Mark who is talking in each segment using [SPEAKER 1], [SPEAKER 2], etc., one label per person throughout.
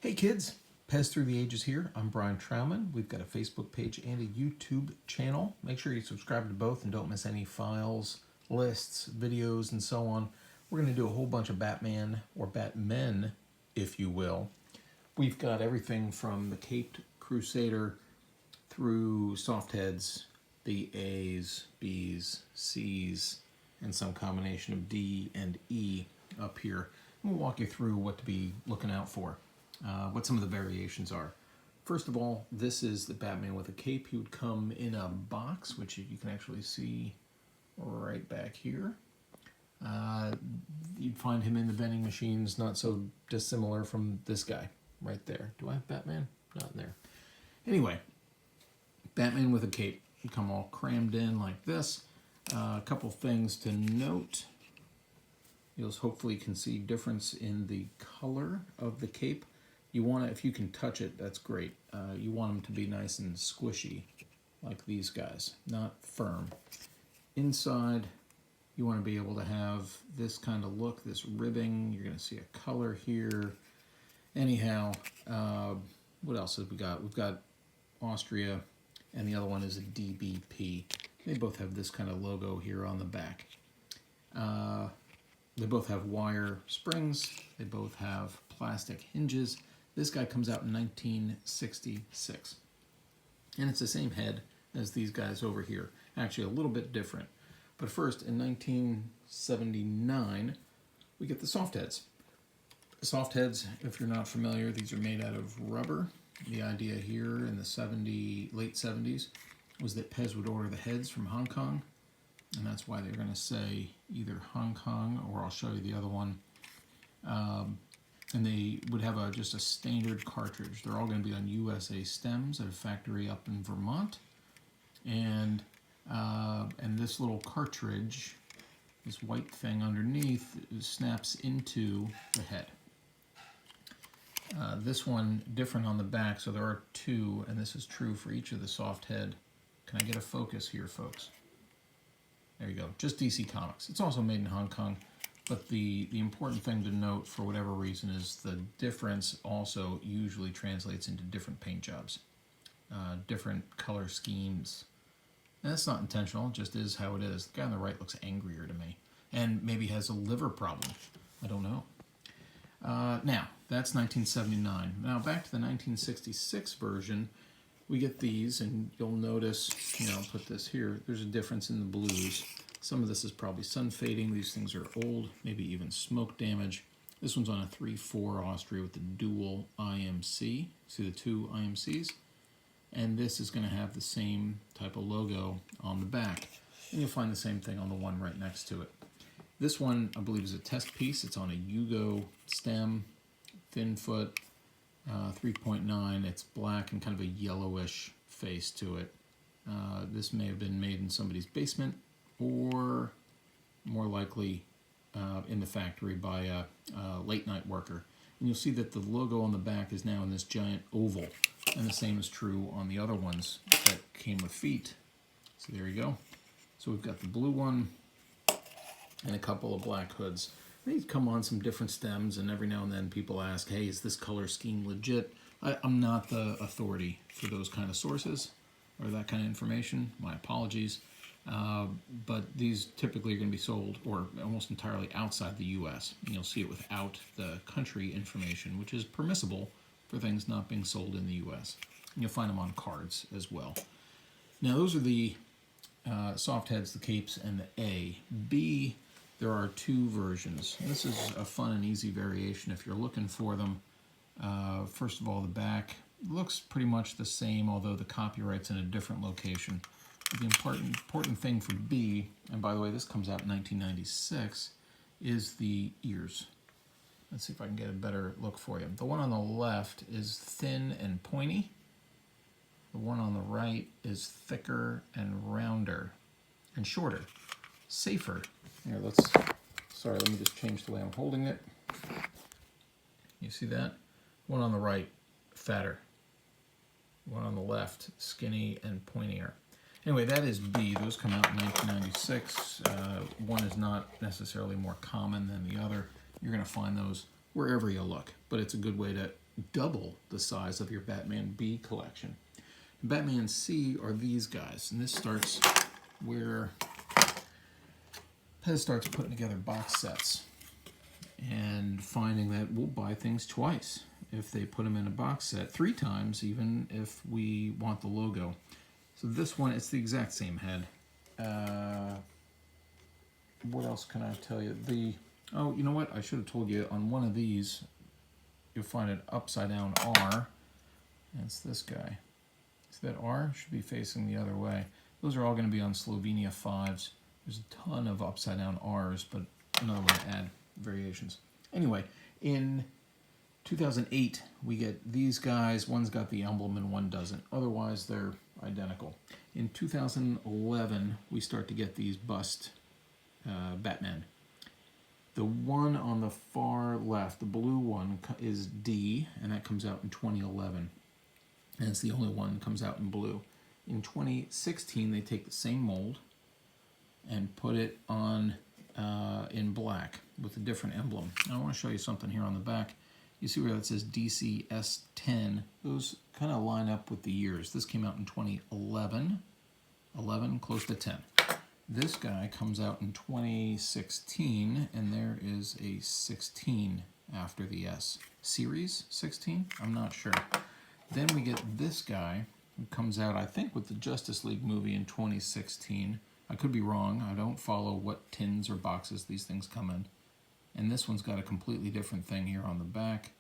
[SPEAKER 1] Hey kids, Pez Through the Ages here. I'm Brian Trauman. We've got a Facebook page and a YouTube channel. Make sure you subscribe to both and don't miss any files, lists, videos, and so on. We're going to do a whole bunch of Batman, or Batmen, if you will. We've got everything from the Caped Crusader through softheads, the A's, B's, C's, and some combination of D and E up here. We'll walk you through what to be looking out for. What some of the variations are. First of all, this is the Batman with a cape. He would come in a box, which you can actually see right back here. You'd find him in the vending machines, not so dissimilar from this guy right there. Do I have Batman? Not in there. Anyway, Batman with a cape. He'd come all crammed in like this. A couple things to note. You'll hopefully can see difference in the color of the cape. You want to, if you can touch it, that's great. You want them to be nice and squishy, like these guys, not firm. Inside, you want to be able to have this kind of look, this ribbing. You're going to see a color here. Anyhow, what else have we got? We've got Austria, and the other one is a DBP. They both have this kind of logo here on the back. They both have wire springs. They both have plastic hinges. This guy comes out in 1966. And it's the same head as these guys over here. Actually, a little bit different. But first, in 1979, we get the softheads. Softheads, if you're not familiar, these are made out of rubber. The idea here in the late 70s was that Pez would order the heads from Hong Kong. And that's why they're going to say either Hong Kong, or I'll show you the other one. And they would have just a standard cartridge. They're all going to be on USA stems at a factory up in Vermont. And this little cartridge, this white thing underneath, snaps into the head. This one different on the back, so there are two, and this is true for each of the soft head. Can I get a focus here, folks? There you go, just DC Comics. It's also made in Hong Kong, but the important thing to note for whatever reason is the difference also usually translates into different paint jobs, different color schemes. And that's not intentional, it just is how it is. The guy on the right looks angrier to me, and maybe has a liver problem. I don't know. Now, that's 1979. Now back to the 1966 version. We get these, and you'll notice, I'll put this here, there's a difference in the blues. Some of this is probably sun fading. These things are old, maybe even smoke damage. This one's on a 3/4 Austria with the dual IMC. See the two IMCs? And this is going to have the same type of logo on the back. And you'll find the same thing on the one right next to it. This one, I believe, is a test piece. It's on a Yugo stem, thin foot. 3.9, it's black and kind of a yellowish face to it. This may have been made in somebody's basement, or more likely in the factory by a late night worker. And you'll see that the logo on the back is now in this giant oval, and the same is true on the other ones that came with feet. So there you go. So we've got the blue one and a couple of black hoods. They come on some different stems, and every now and then people ask, hey, is this color scheme legit? I'm not the authority for those kind of sources or that kind of information. My apologies. But these typically are going to be sold or almost entirely outside the U.S. And you'll see it without the country information, which is permissible for things not being sold in the U.S. And you'll find them on cards as well. Now, those are the soft heads, the capes, and the A. B, there are two versions. This is a fun and easy variation if you're looking for them. First of all, the back looks pretty much the same, although the copyright's in a different location. But the important thing for B, and by the way, this comes out in 1996, is the ears. Let's see if I can get a better look for you. The one on the left is thin and pointy. The one on the right is thicker and rounder and shorter, safer. Here, let me just change the way I'm holding it. You see that? One on the right, fatter. One on the left, skinny and pointier. Anyway, that is B. Those come out in 1996. One is not necessarily more common than the other. You're going to find those wherever you look. But it's a good way to double the size of your Batman B collection. Batman C are these guys, and this starts where Pez starts putting together box sets and finding that we'll buy things twice if they put them in a box set, 3 times even if we want the logo. So this one, it's the exact same head. What else can I tell you? Oh, you know what? I should have told you on one of these, you'll find an upside down R. And it's this guy. See that R? Should be facing the other way. Those are all going to be on Slovenia 5s. There's a ton of upside down R's, but another way to add variations. Anyway, in 2008, we get these guys. One's got the emblem and one doesn't. Otherwise, they're identical. In 2011, we start to get these bust Batman. The one on the far left, the blue one, is D, and that comes out in 2011. And it's the only one that comes out in blue. In 2016, they take the same mold and put it on in black with a different emblem. Now I want to show you something here on the back. You see where that says DCS10? Those kind of line up with the years. This came out in 2011, 11, close to 10. This guy comes out in 2016, and there is a 16 after the S. Series 16? I'm not sure. Then we get this guy who comes out, I think, with the Justice League movie in 2016. I could be wrong. I don't follow what tins or boxes these things come in. And this one's got a completely different thing here on the back.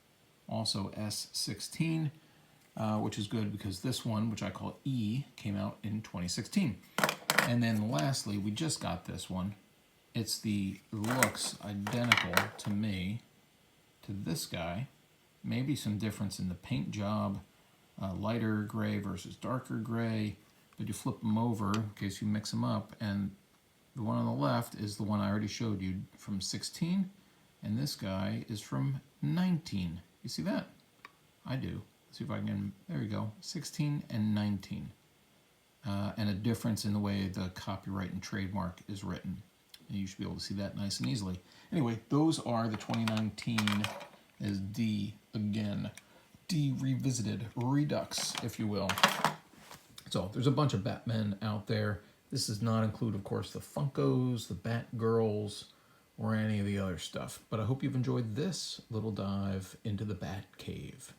[SPEAKER 1] Also S16, which is good because this one, which I call E, came out in 2016. And then lastly, we just got this one. Looks identical to me, to this guy. Maybe some difference in the paint job, lighter gray versus darker gray. But you flip them over in case you mix them up, and the one on the left is the one I already showed you from 16, and this guy is from 19. You see that? I do. Let's see if I can, there we go, 16 and 19. And a difference in the way the copyright and trademark is written. And you should be able to see that nice and easily. Anyway, those are the 2019 is D again. D revisited, redux, if you will. So there's a bunch of Batmen out there. This does not include, of course, the Funkos, the Batgirls, or any of the other stuff. But I hope you've enjoyed this little dive into the Bat Cave.